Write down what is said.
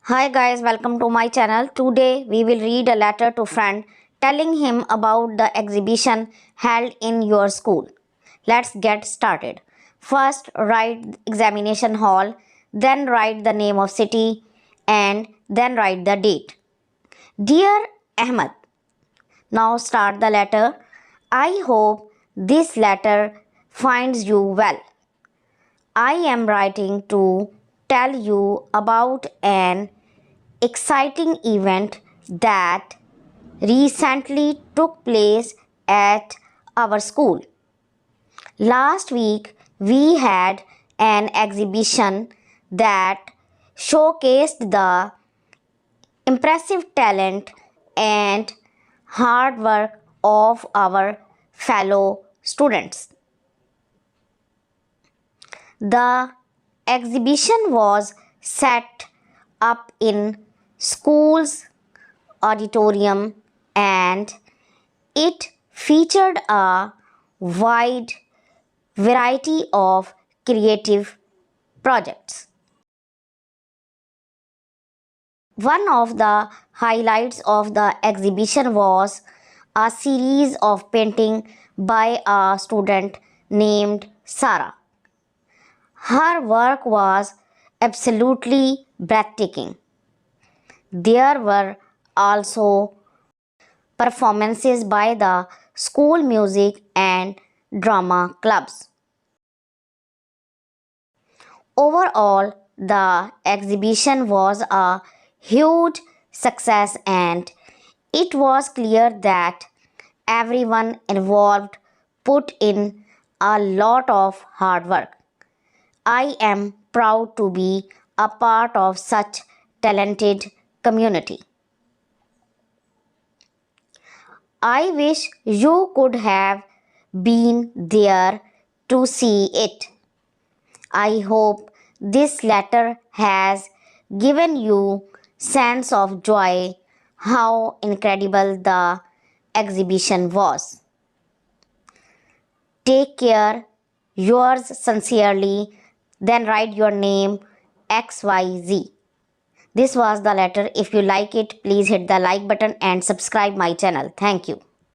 Hi guys, welcome to my channel. Today we will read a letter to friend telling him about the exhibition held in your school. Let's get started. First write examination hall, then write the name of city and then write the date. Dear Ahmed, now start the letter. I hope this letter finds you well. I am writing to tell you about an exciting event that recently took place at our school. Last week, we had an exhibition that showcased the impressive talent and hard work of our fellow students. The exhibition was set up in school's auditorium and it featured a wide variety of creative projects. One of the highlights of the exhibition was a series of paintings by a student named Sarah. Her work was absolutely breathtaking. There were also performances by the school music and drama clubs. Overall, the exhibition was a huge success and it was clear that everyone involved put in a lot of hard work. I am proud to be a part of such talented community. I wish you could have been there to see it. I hope this letter has given you sense of joy how incredible the exhibition was. Take care. Yours sincerely. Then write your name XYZ. This was the letter. If you like it, please hit the like button and subscribe my channel. Thank you.